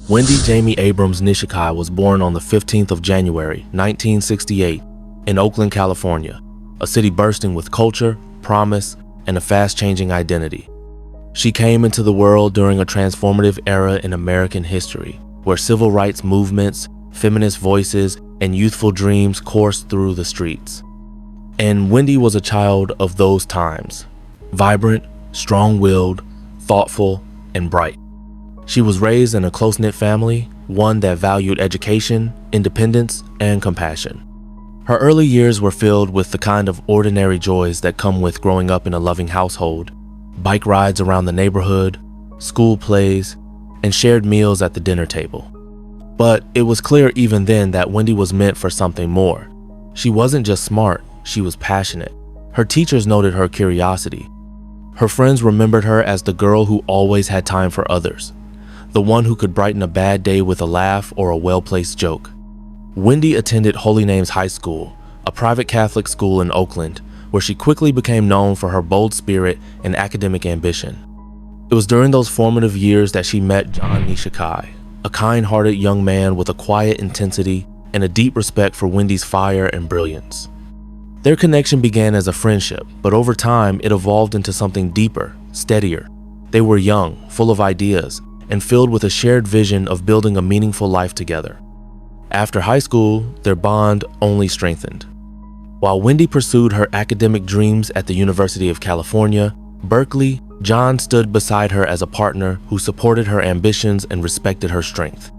Wendy Jamie Abrams Nishikai was born on the 15th of January, 1968, in Oakland, California, a city bursting with culture, promise, and a fast-changing identity. She came into the world during a transformative era in American history, where civil rights movements, feminist voices, and youthful dreams coursed through the streets. And Wendy was a child of those times, vibrant, strong-willed, thoughtful, and bright. She was raised in a close-knit family, one that valued education, independence, and compassion. Her early years were filled with the kind of ordinary joys that come with growing up in a loving household: bike rides around the neighborhood, school plays, and shared meals at the dinner table. But it was clear even then that Wendy was meant for something more. She wasn't just smart, she was passionate. Her teachers noted her curiosity. Her friends remembered her as the girl who always had time for others, the one who could brighten a bad day with a laugh or a well-placed joke. Wendy attended Holy Names High School, a private Catholic school in Oakland, where she quickly became known for her bold spirit and academic ambition. It was during those formative years that she met John Nishikai, a kind-hearted young man with a quiet intensity and a deep respect for Wendy's fire and brilliance. Their connection began as a friendship, but over time it evolved into something deeper, steadier. They were young, full of ideas, and filled with a shared vision of building a meaningful life together. After high school, their bond only strengthened. While Wendy pursued her academic dreams at the University of California, Berkeley, John stood beside her as a partner who supported her ambitions and respected her strength.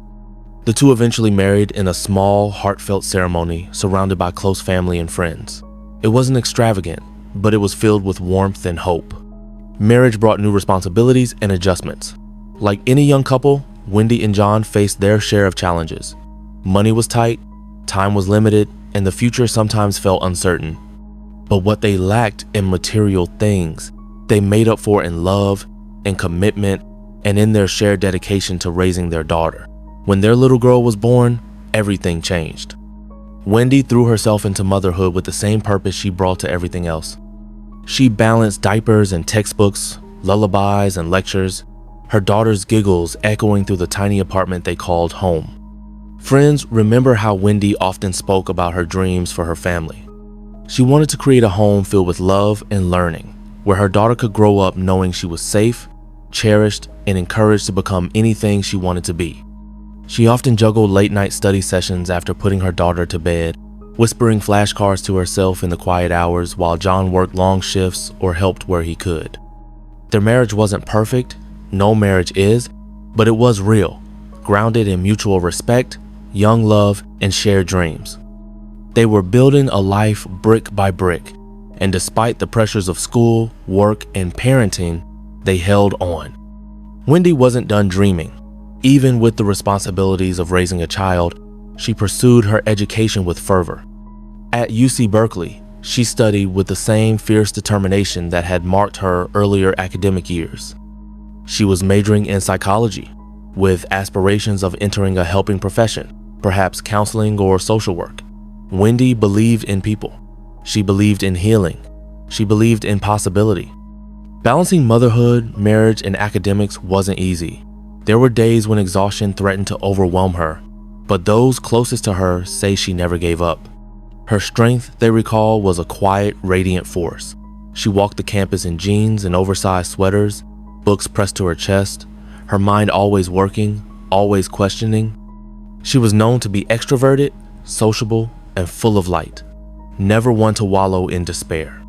The two eventually married in a small, heartfelt ceremony surrounded by close family and friends. It wasn't extravagant, but it was filled with warmth and hope. Marriage brought new responsibilities and adjustments. Like any young couple, Wendy and John faced their share of challenges. Money was tight, time was limited, and the future sometimes felt uncertain. But what they lacked in material things, they made up for in love, in commitment, and in their shared dedication to raising their daughter. When their little girl was born, everything changed. Wendy threw herself into motherhood with the same purpose she brought to everything else. She balanced diapers and textbooks, lullabies and lectures, her daughter's giggles echoing through the tiny apartment they called home. Friends remember how Wendy often spoke about her dreams for her family. She wanted to create a home filled with love and learning, where her daughter could grow up knowing she was safe, cherished, and encouraged to become anything she wanted to be. She often juggled late-night study sessions after putting her daughter to bed, whispering flashcards to herself in the quiet hours while John worked long shifts or helped where he could. Their marriage wasn't perfect, no marriage is, but it was real, grounded in mutual respect, young love, and shared dreams. They were building a life brick by brick, and despite the pressures of school, work, and parenting, they held on. Wendy wasn't done dreaming. Even with the responsibilities of raising a child, she pursued her education with fervor. At UC Berkeley, she studied with the same fierce determination that had marked her earlier academic years. She was majoring in psychology, with aspirations of entering a helping profession, perhaps counseling or social work. Wendy believed in people. She believed in healing. She believed in possibility. Balancing motherhood, marriage, and academics wasn't easy. There were days when exhaustion threatened to overwhelm her, but those closest to her say she never gave up. Her strength, they recall, was a quiet, radiant force. She walked the campus in jeans and oversized sweaters, books pressed to her chest, her mind always working, always questioning. She was known to be extroverted, sociable, and full of light, never one to wallow in despair.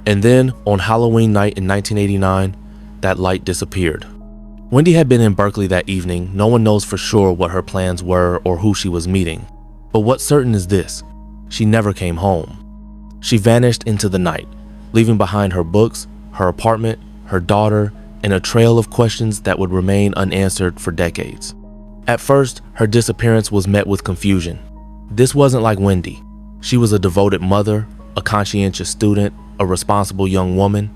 And then, on Halloween night in 1989, that light disappeared. Wendy had been in Berkeley that evening. No one knows for sure what her plans were or who she was meeting. But what's certain is this: she never came home. She vanished into the night, leaving behind her books, her apartment, her daughter, and a trail of questions that would remain unanswered for decades. At first, her disappearance was met with confusion. This wasn't like Wendy. She was a devoted mother, a conscientious student, a responsible young woman.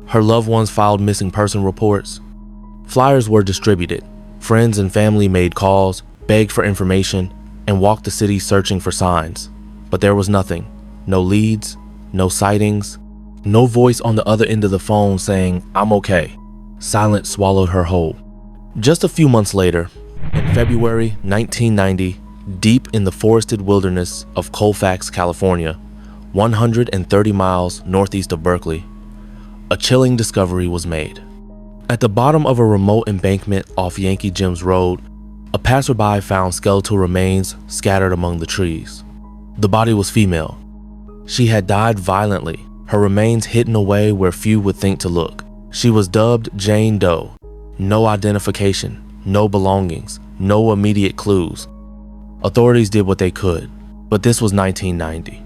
Her loved ones filed missing person reports. Flyers were distributed. Friends and family made calls, begged for information, and walked the city searching for signs. But there was nothing. No leads, no sightings, no voice on the other end of the phone saying, "I'm okay." Silence swallowed her whole. Just a few months later, in February 1990, deep in the forested wilderness of Colfax, California, 130 miles northeast of Berkeley, a chilling discovery was made. At the bottom of a remote embankment off Yankee Jim's Road, a passerby found skeletal remains scattered among the trees. The body was female. She had died violently, her remains hidden away where few would think to look. She was dubbed Jane Doe. No identification, no belongings, no immediate clues. Authorities did what they could, but this was 1990.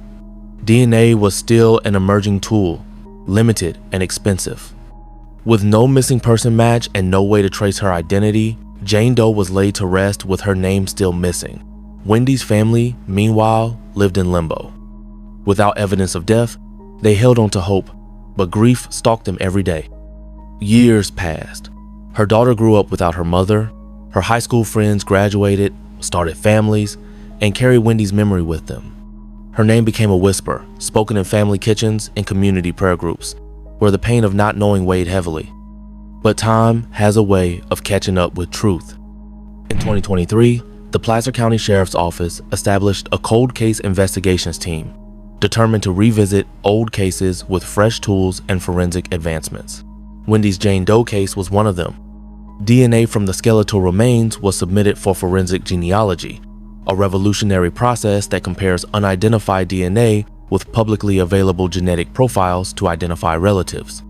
DNA was still an emerging tool, limited and expensive. With no missing person match and no way to trace her identity, Jane Doe was laid to rest with her name still missing. Wendy's family, meanwhile, lived in limbo. Without evidence of death, they held on to hope, but grief stalked them every day. Years passed. Her daughter grew up without her mother. Her high school friends graduated, started families, and carried Wendy's memory with them. Her name became a whisper, spoken in family kitchens and community prayer groups, where the pain of not knowing weighed heavily. But time has a way of catching up with truth. In 2023, the Placer County Sheriff's Office established a cold case investigations team, determined to revisit old cases with fresh tools and forensic advancements. Wendy's Jane Doe case was one of them. DNA from the skeletal remains was submitted for forensic genealogy, a revolutionary process that compares unidentified DNA with publicly available genetic profiles to identify relatives.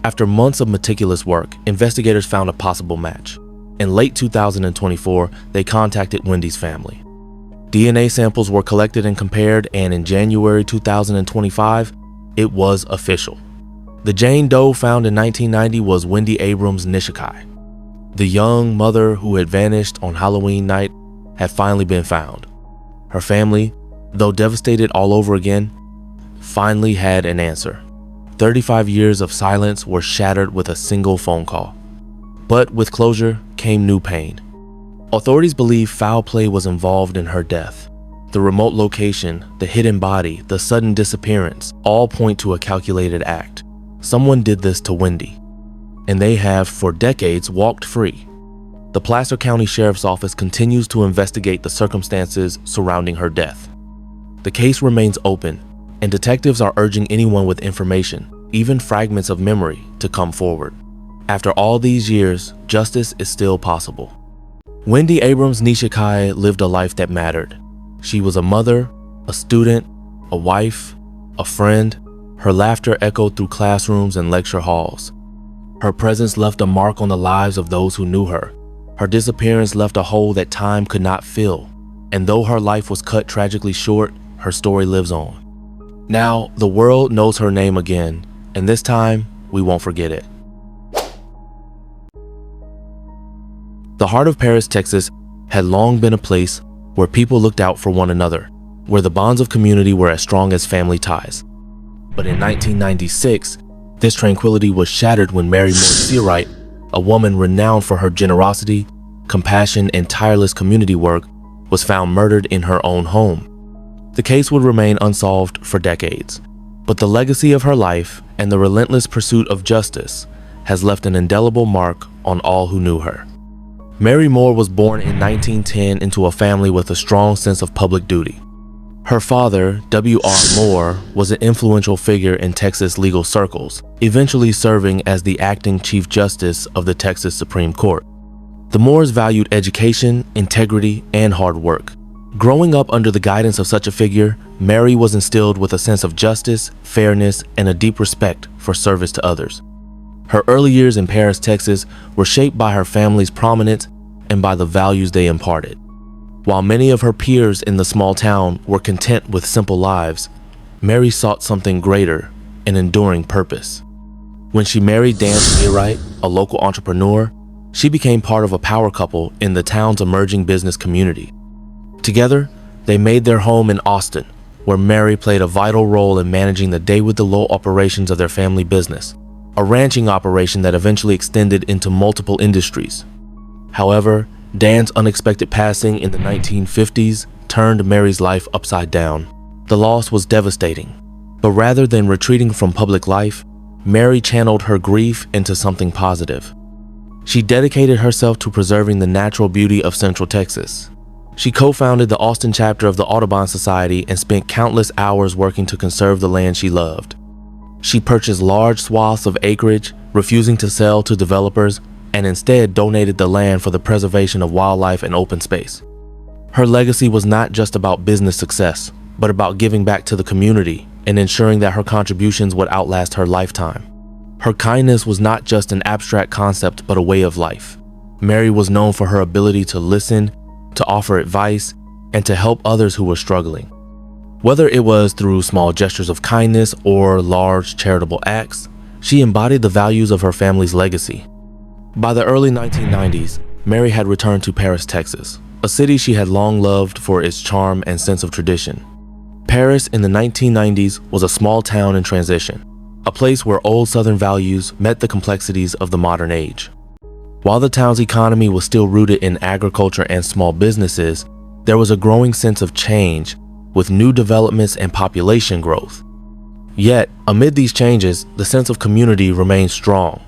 After months of meticulous work, investigators found a possible match. In late 2024, they contacted Wendy's family. DNA samples were collected and compared, and in January 2025, it was official. The Jane Doe found in 1990 was Wendy Abrams Nishikai. The young mother who had vanished on Halloween night had finally been found. Her family, though devastated all over again, finally had an answer. 35 years of silence were shattered with a single phone call. But with closure came new pain. Authorities believe foul play was involved in her death. The remote location, the hidden body, the sudden disappearance, all point to a calculated act. Someone did this to Wendy, and they have for decades walked free. The Placer County Sheriff's Office continues to investigate the circumstances surrounding her death. The case remains open, and detectives are urging anyone with information, even fragments of memory, to come forward. After all these years, justice is still possible. Wendy Abrams Nishikai lived a life that mattered. She was a mother, a student, a wife, a friend. Her laughter echoed through classrooms and lecture halls. Her presence left a mark on the lives of those who knew her. Her disappearance left a hole that time could not fill. And though her life was cut tragically short, her story lives on. Now, the world knows her name again, and this time, we won't forget it. The heart of Paris, Texas, had long been a place where people looked out for one another, where the bonds of community were as strong as family ties. But in 1996, this tranquility was shattered when Mary Moore Seawright, a woman renowned for her generosity, compassion, and tireless community work, was found murdered in her own home. The case would remain unsolved for decades, but the legacy of her life and the relentless pursuit of justice has left an indelible mark on all who knew her. Mary Moore was born in 1910 into a family with a strong sense of public duty. Her father, W.R. Moore, was an influential figure in Texas legal circles, eventually serving as the acting Chief Justice of the Texas Supreme Court. The Moores valued education, integrity, and hard work. Growing up under the guidance of such a figure, Mary was instilled with a sense of justice, fairness, and a deep respect for service to others. Her early years in Paris, Texas, were shaped by her family's prominence and by the values they imparted. While many of her peers in the small town were content with simple lives, Mary sought something greater, an enduring purpose. When she married Dan Seawright, a local entrepreneur, she became part of a power couple in the town's emerging business community. Together, they made their home in Austin, where Mary played a vital role in managing the day-with-the-low operations of their family business, a ranching operation that eventually extended into multiple industries. However, Dan's unexpected passing in the 1950s turned Mary's life upside down. The loss was devastating, but rather than retreating from public life, Mary channeled her grief into something positive. She dedicated herself to preserving the natural beauty of Central Texas. She co-founded the Austin chapter of the Audubon Society and spent countless hours working to conserve the land she loved. She purchased large swaths of acreage, refusing to sell to developers, and instead donated the land for the preservation of wildlife and open space. Her legacy was not just about business success, but about giving back to the community and ensuring that her contributions would outlast her lifetime. Her kindness was not just an abstract concept, but a way of life. Mary was known for her ability to listen, to offer advice, and to help others who were struggling. Whether it was through small gestures of kindness or large charitable acts, she embodied the values of her family's legacy. By the early 1990s, Mary had returned to Paris, Texas, a city she had long loved for its charm and sense of tradition. Paris in the 1990s was a small town in transition, a place where old Southern values met the complexities of the modern age. While the town's economy was still rooted in agriculture and small businesses, there was a growing sense of change with new developments and population growth. Yet, amid these changes, the sense of community remained strong.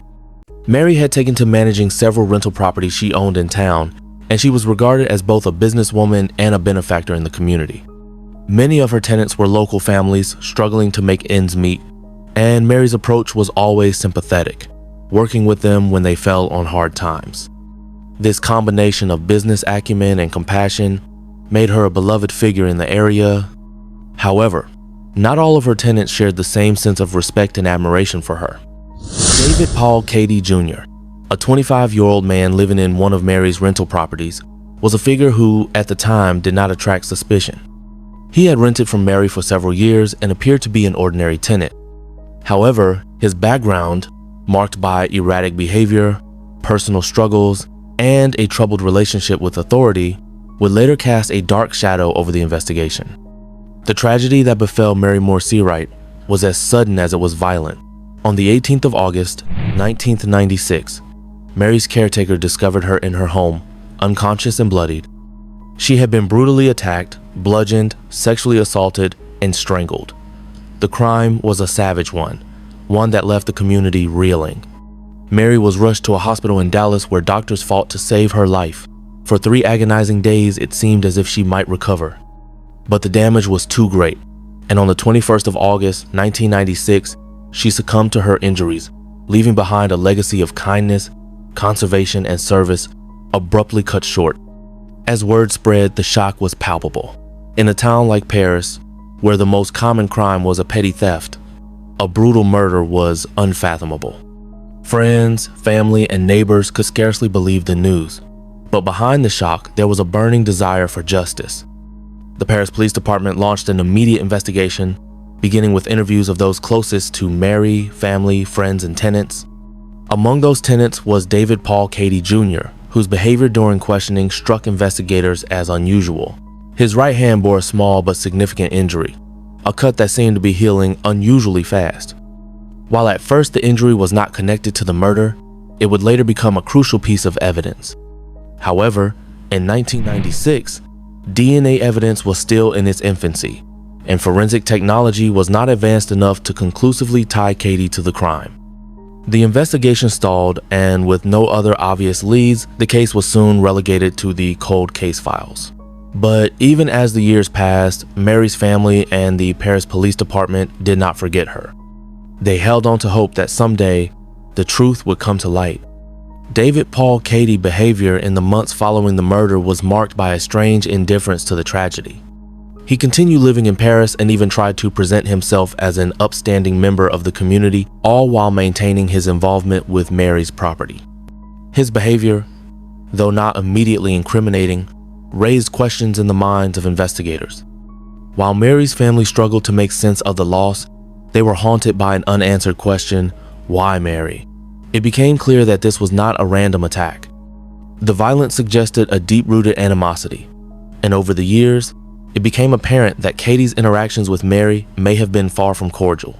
Mary had taken to managing several rental properties she owned in town, and she was regarded as both a businesswoman and a benefactor in the community. Many of her tenants were local families struggling to make ends meet, and Mary's approach was always sympathetic, working with them when they fell on hard times. This combination of business acumen and compassion made her a beloved figure in the area. However, not all of her tenants shared the same sense of respect and admiration for her. David Paul Cady Jr., a 25-year-old man living in one of Mary's rental properties, was a figure who, at the time, did not attract suspicion. He had rented from Mary for several years and appeared to be an ordinary tenant. However, his background, marked by erratic behavior, personal struggles, and a troubled relationship with authority, would later cast a dark shadow over the investigation. The tragedy that befell Mary Moore Seawright was as sudden as it was violent. On the 18th of August, 1996, Mary's caretaker discovered her in her home, unconscious and bloodied. She had been brutally attacked, bludgeoned, sexually assaulted, and strangled. The crime was a savage one that left the community reeling. Mary was rushed to a hospital in Dallas where doctors fought to save her life. For 3 agonizing days, it seemed as if she might recover. But the damage was too great, and on the 21st of August, 1996, she succumbed to her injuries, leaving behind a legacy of kindness, conservation, and service abruptly cut short. As word spread, the shock was palpable. In a town like Paris, where the most common crime was a petty theft, a brutal murder was unfathomable. Friends, family, and neighbors could scarcely believe the news. But behind the shock, there was a burning desire for justice. The Paris Police Department launched an immediate investigation, beginning with interviews of those closest to Mary, family, friends, and tenants. Among those tenants was David Paul Cady Jr., whose behavior during questioning struck investigators as unusual. His right hand bore a small but significant injury, a cut that seemed to be healing unusually fast. While at first the injury was not connected to the murder, it would later become a crucial piece of evidence. However, in 1996, DNA evidence was still in its infancy, and forensic technology was not advanced enough to conclusively tie Cady to the crime. The investigation stalled, and with no other obvious leads, the case was soon relegated to the cold case files. But even as the years passed, Mary's family and the Paris Police Department did not forget her. They held on to hope that someday the truth would come to light. David Paul Cady's behavior in the months following the murder was marked by a strange indifference to the tragedy. He continued living in Paris and even tried to present himself as an upstanding member of the community, all while maintaining his involvement with Mary's property. His behavior, though not immediately incriminating, raised questions in the minds of investigators. While Mary's family struggled to make sense of the loss, they were haunted by an unanswered question: why Mary? It became clear that this was not a random attack. The violence suggested a deep-rooted animosity, and over the years, it became apparent that Cady's interactions with Mary may have been far from cordial.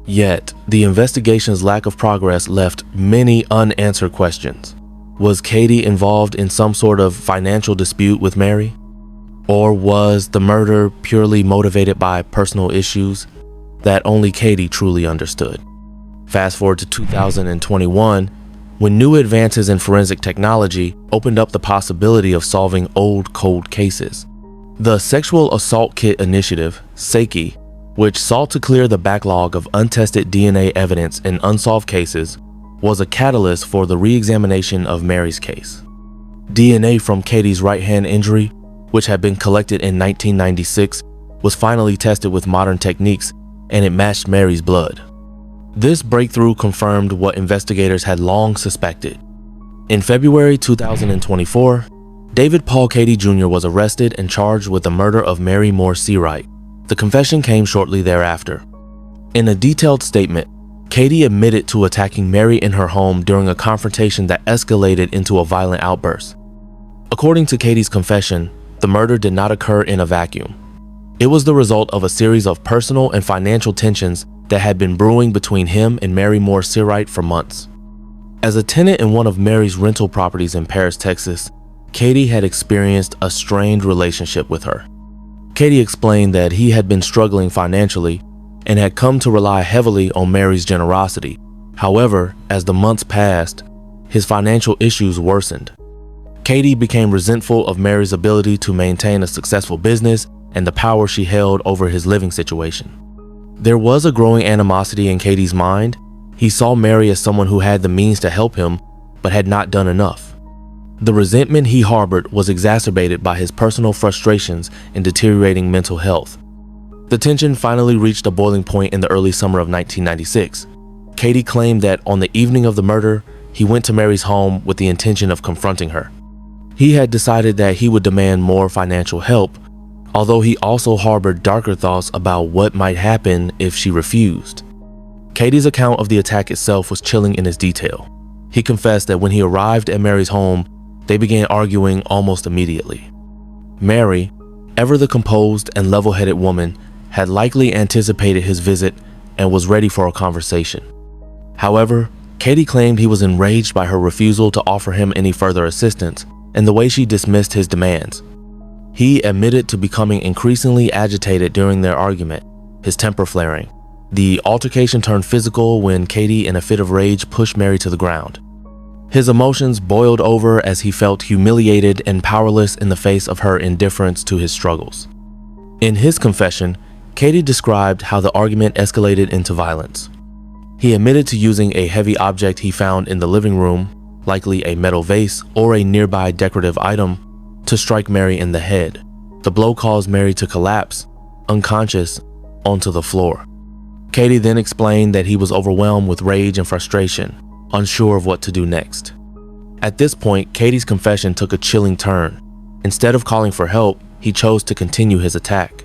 Yet, the investigation's lack of progress left many unanswered questions. Was Cady involved in some sort of financial dispute with Mary? Or was the murder purely motivated by personal issues that only Cady truly understood? Fast forward to 2021, when new advances in forensic technology opened up the possibility of solving old cold cases. The Sexual Assault Kit Initiative, SAKI, which sought to clear the backlog of untested DNA evidence in unsolved cases, was a catalyst for the re-examination of Mary's case. DNA from Katie's right hand injury, which had been collected in 1996, was finally tested with modern techniques, and it matched Mary's blood. This breakthrough confirmed what investigators had long suspected. In February 2024, David Paul Katie Jr. was arrested and charged with the murder of Mary Moore Seawright. The confession came shortly thereafter. In a detailed statement, Katie admitted to attacking Mary in her home during a confrontation that escalated into a violent outburst. According to Katie's confession, the murder did not occur in a vacuum. It was the result of a series of personal and financial tensions that had been brewing between him and Mary Moore Seawright for months. As a tenant in one of Mary's rental properties in Paris, Texas, Katie had experienced a strained relationship with her. Katie explained that he had been struggling financially and had come to rely heavily on Mary's generosity. However, as the months passed, his financial issues worsened. Katie became resentful of Mary's ability to maintain a successful business and the power she held over his living situation. There was a growing animosity in Katie's mind. He saw Mary as someone who had the means to help him, but had not done enough. The resentment he harbored was exacerbated by his personal frustrations and deteriorating mental health. The tension finally reached a boiling point in the early summer of 1996. Katie claimed that on the evening of the murder, he went to Mary's home with the intention of confronting her. He had decided that he would demand more financial help, although he also harbored darker thoughts about what might happen if she refused. Katie's account of the attack itself was chilling in its detail. He confessed that when he arrived at Mary's home, they began arguing almost immediately. Mary, ever the composed and level-headed woman, had likely anticipated his visit and was ready for a conversation. However, Katie claimed he was enraged by her refusal to offer him any further assistance and the way she dismissed his demands. He admitted to becoming increasingly agitated during their argument, his temper flaring. The altercation turned physical when Katie, in a fit of rage, pushed Mary to the ground. His emotions boiled over as he felt humiliated and powerless in the face of her indifference to his struggles. In his confession, Katie described how the argument escalated into violence. He admitted to using a heavy object he found in the living room, likely a metal vase or a nearby decorative item, to strike Mary in the head. The blow caused Mary to collapse, unconscious, onto the floor. Katie then explained that he was overwhelmed with rage and frustration, unsure of what to do next. At this point, Katie's confession took a chilling turn. Instead of calling for help, he chose to continue his attack.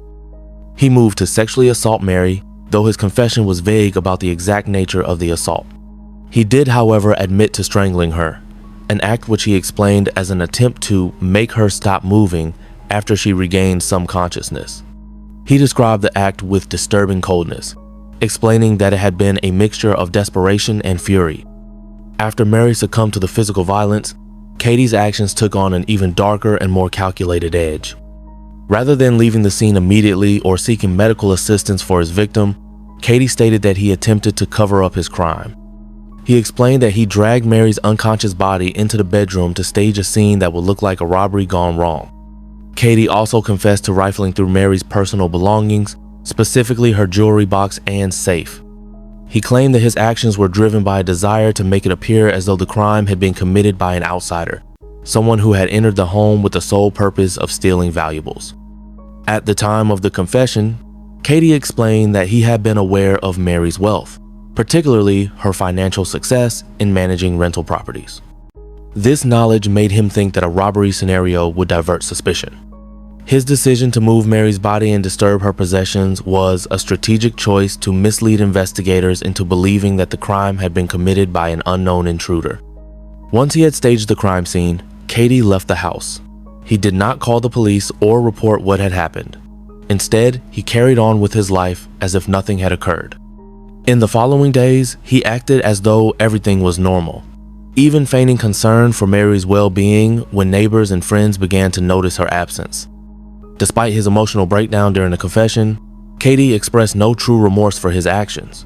He moved to sexually assault Mary, though his confession was vague about the exact nature of the assault. He did, however, admit to strangling her, an act which he explained as an attempt to make her stop moving after she regained some consciousness. He described the act with disturbing coldness, explaining that it had been a mixture of desperation and fury. After Mary succumbed to the physical violence, Katie's actions took on an even darker and more calculated edge. Rather than leaving the scene immediately or seeking medical assistance for his victim, Katie stated that he attempted to cover up his crime. He explained that he dragged Mary's unconscious body into the bedroom to stage a scene that would look like a robbery gone wrong. Katie also confessed to rifling through Mary's personal belongings, specifically her jewelry box and safe. He claimed that his actions were driven by a desire to make it appear as though the crime had been committed by an outsider, someone who had entered the home with the sole purpose of stealing valuables. At the time of the confession, Katie explained that he had been aware of Mary's wealth, particularly her financial success in managing rental properties. This knowledge made him think that a robbery scenario would divert suspicion. His decision to move Mary's body and disturb her possessions was a strategic choice to mislead investigators into believing that the crime had been committed by an unknown intruder. Once he had staged the crime scene, Katie left the house. He did not call the police or report what had happened. Instead, he carried on with his life as if nothing had occurred. In the following days, he acted as though everything was normal, even feigning concern for Mary's well-being when neighbors and friends began to notice her absence. Despite his emotional breakdown during the confession, Katie expressed no true remorse for his actions.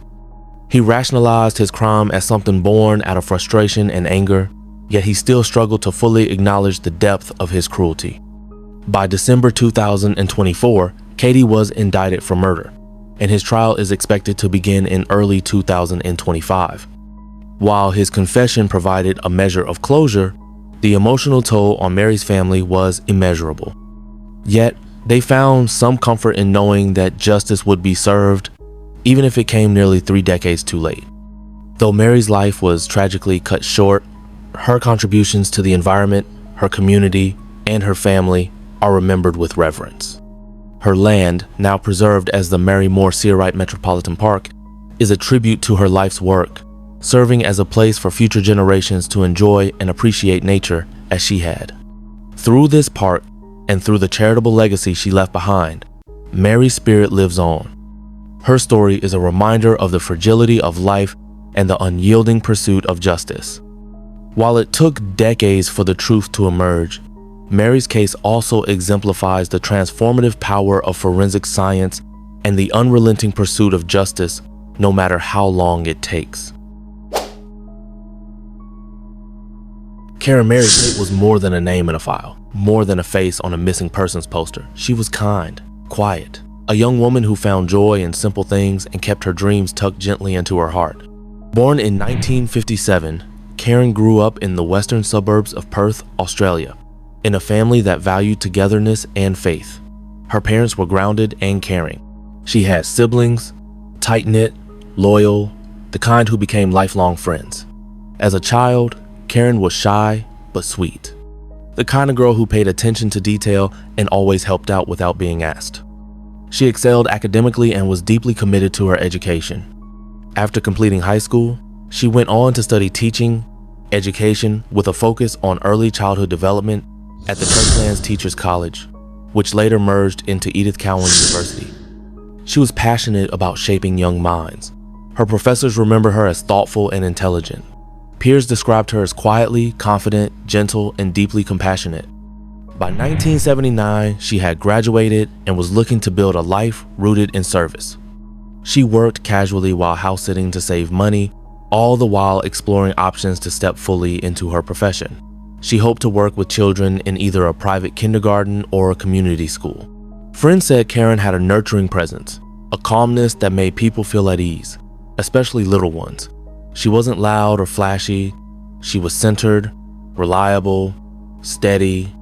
He rationalized his crime as something born out of frustration and anger, yet he still struggled to fully acknowledge the depth of his cruelty. By December 2024, Katie was indicted for murder, and his trial is expected to begin in early 2025. While his confession provided a measure of closure, the emotional toll on Mary's family was immeasurable. Yet, they found some comfort in knowing that justice would be served, even if it came nearly 3 decades too late. Though Mary's life was tragically cut short, her contributions to the environment, her community, and her family are remembered with reverence. Her land, now preserved as the Mary Moore Searite Metropolitan Park, is a tribute to her life's work, serving as a place for future generations to enjoy and appreciate nature as she had. Through this park, and through the charitable legacy she left behind, Mary's spirit lives on. Her story is a reminder of the fragility of life and the unyielding pursuit of justice. While it took decades for the truth to emerge, Mary's case also exemplifies the transformative power of forensic science and the unrelenting pursuit of justice, no matter how long it takes. Karen Mary Tate was more than a name in a file, more than a face on a missing persons poster. She was kind, quiet, a young woman who found joy in simple things and kept her dreams tucked gently into her heart. Born in 1957, Karen grew up in the western suburbs of Perth, Australia, in a family that valued togetherness and faith. Her parents were grounded and caring. She had siblings, tight-knit, loyal, the kind who became lifelong friends. As a child, Karen was shy but sweet, the kind of girl who paid attention to detail and always helped out without being asked. She excelled academically and was deeply committed to her education. After completing high school, she went on to study teaching, education with a focus on early childhood development at the Kirkland's Teachers College, which later merged into Edith Cowan University. She was passionate about shaping young minds. Her professors remember her as thoughtful and intelligent. Peers described her as quietly confident, gentle, and deeply compassionate. By 1979, she had graduated and was looking to build a life rooted in service. She worked casually while house sitting to save money, all the while exploring options to step fully into her profession. She hoped to work with children in either a private kindergarten or a community school. Friends said Karen had a nurturing presence, a calmness that made people feel at ease, especially little ones. She wasn't loud or flashy. She was centered, reliable, steady.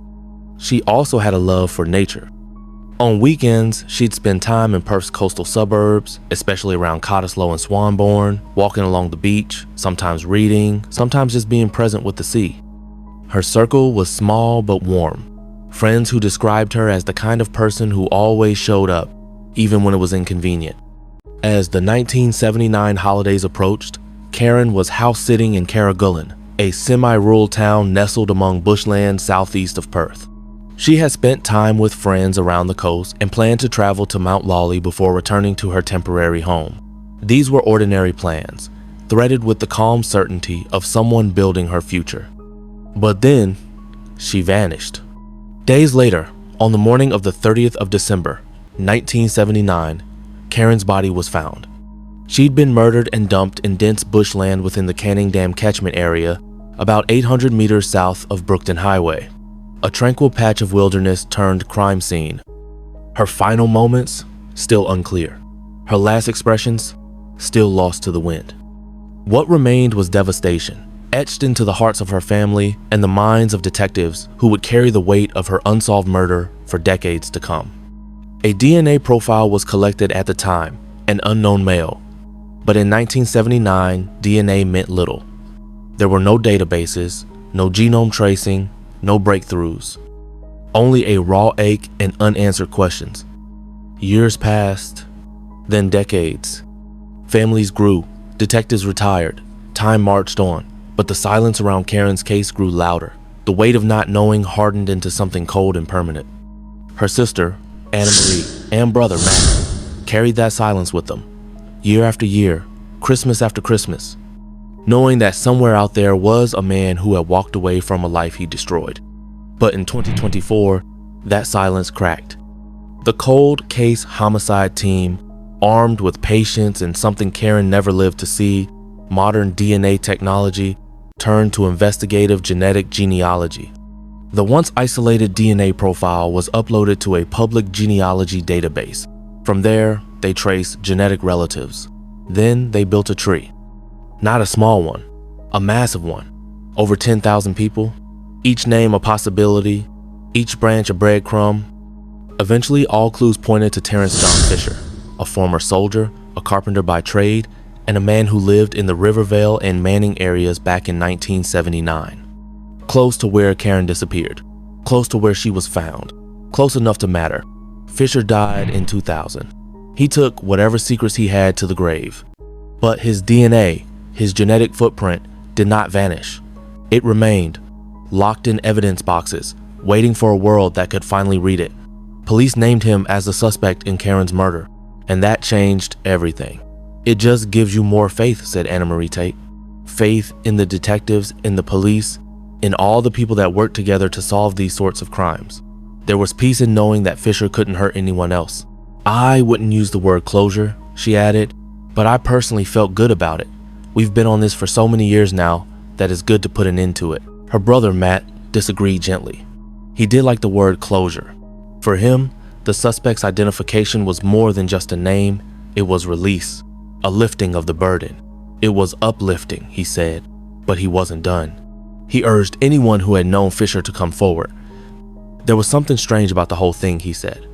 She also had a love for nature. On weekends, she'd spend time in Perth's coastal suburbs, especially around Cottesloe and Swanbourne, walking along the beach, sometimes reading, sometimes just being present with the sea. Her circle was small but warm. Friends who described her as the kind of person who always showed up, even when it was inconvenient. As the 1979 holidays approached, Karen was house-sitting in Carragullen, a semi-rural town nestled among bushland southeast of Perth. She had spent time with friends around the coast and planned to travel to Mount Lawley before returning to her temporary home. These were ordinary plans, threaded with the calm certainty of someone building her future. But then, she vanished. Days later, on the morning of the 30th of December, 1979, Karen's body was found. She'd been murdered and dumped in dense bushland within the Canning Dam catchment area, about 800 meters south of Brookton Highway, a tranquil patch of wilderness turned crime scene. Her final moments, still unclear. Her last expressions, still lost to the wind. What remained was devastation, etched into the hearts of her family and the minds of detectives who would carry the weight of her unsolved murder for decades to come. A DNA profile was collected at the time, an unknown male. But in 1979, DNA meant little. There were no databases, no genome tracing, no breakthroughs. Only a raw ache and unanswered questions. Years passed, then decades. Families grew, detectives retired, time marched on, but the silence around Karen's case grew louder. The weight of not knowing hardened into something cold and permanent. Her sister, Anna Marie, and brother, Matt, carried that silence with them. Year after year, Christmas after Christmas, knowing that somewhere out there was a man who had walked away from a life he destroyed. But in 2024, that silence cracked. The cold case homicide team, Armed with patience and something Karen never lived to see, modern DNA technology turned to investigative genetic genealogy. The once isolated DNA profile was uploaded to a public genealogy database. From there, they traced genetic relatives. Then they built a tree. Not a small one, a massive one. Over 10,000 people, each name a possibility, each branch a breadcrumb. Eventually, all clues pointed to Terrence John Fisher, a former soldier, a carpenter by trade, and a man who lived in the Rivervale and Manning areas back in 1979. Close to where Karen disappeared, close to where she was found, close enough to matter. Fisher died in 2000. He took whatever secrets he had to the grave. But his DNA, his genetic footprint, did not vanish. It remained, locked in evidence boxes, waiting for a world that could finally read it. Police named him as the suspect in Karen's murder, and that changed everything. It just gives you more faith, said Anna Marie Tate. Faith in the detectives, in the police, in all the people that work together to solve these sorts of crimes. There was peace in knowing that Fisher couldn't hurt anyone else. I wouldn't use the word closure, she added, but I personally felt good about it. We've been on this for so many years now that it's good to put an end to it. Her brother, Matt, disagreed gently. He did like the word closure. For him, the suspect's identification was more than just a name, it was release, a lifting of the burden. It was uplifting, he said, but he wasn't done. He urged anyone who had known Fisher to come forward. There was something strange about the whole thing, he said.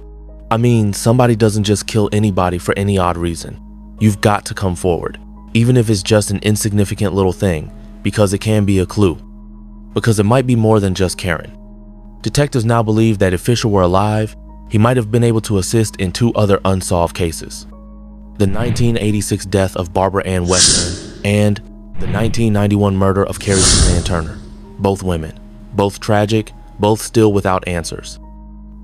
I mean, somebody doesn't just kill anybody for any odd reason. You've got to come forward, even if it's just an insignificant little thing, because it can be a clue. Because it might be more than just Karen. Detectives now believe that if Fisher were alive, he might have been able to assist in 2 other unsolved cases. The 1986 death of Barbara Ann Western and the 1991 murder of Carrie Suzanne Turner. Both women, both tragic, both still without answers.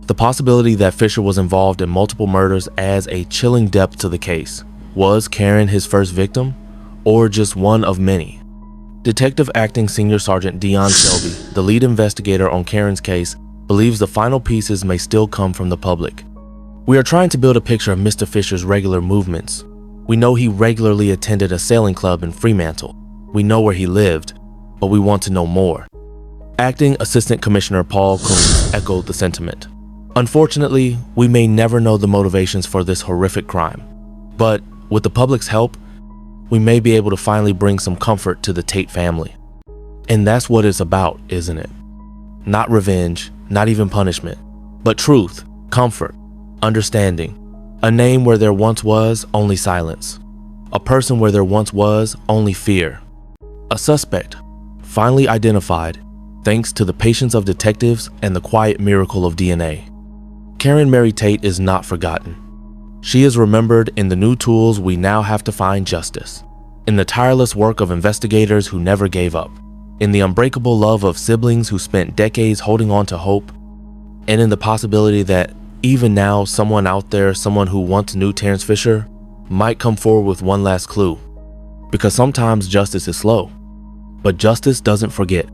The possibility that Fisher was involved in multiple murders adds a chilling depth to the case. Was Karen his first victim, or just one of many? Detective Acting Senior Sergeant Dion Shelby, the lead investigator on Karen's case, believes the final pieces may still come from the public. We are trying to build a picture of Mr. Fisher's regular movements. We know he regularly attended a sailing club in Fremantle. We know where he lived, but we want to know more. Acting Assistant Commissioner Paul Coons echoed the sentiment. Unfortunately, we may never know the motivations for this horrific crime, but with the public's help, we may be able to finally bring some comfort to the Tate family. And that's what it's about, isn't it? Not revenge, not even punishment, but truth, comfort, understanding. A name where there once was only silence. A person where there once was only fear. A suspect, finally identified, thanks to the patience of detectives and the quiet miracle of DNA. Karen Mary Tate is not forgotten. She is remembered in the new tools we now have to find justice, in the tireless work of investigators who never gave up, in the unbreakable love of siblings who spent decades holding on to hope, and in the possibility that even now someone out there, someone who once knew Terrence Fisher, might come forward with one last clue. Because sometimes justice is slow, but justice doesn't forget.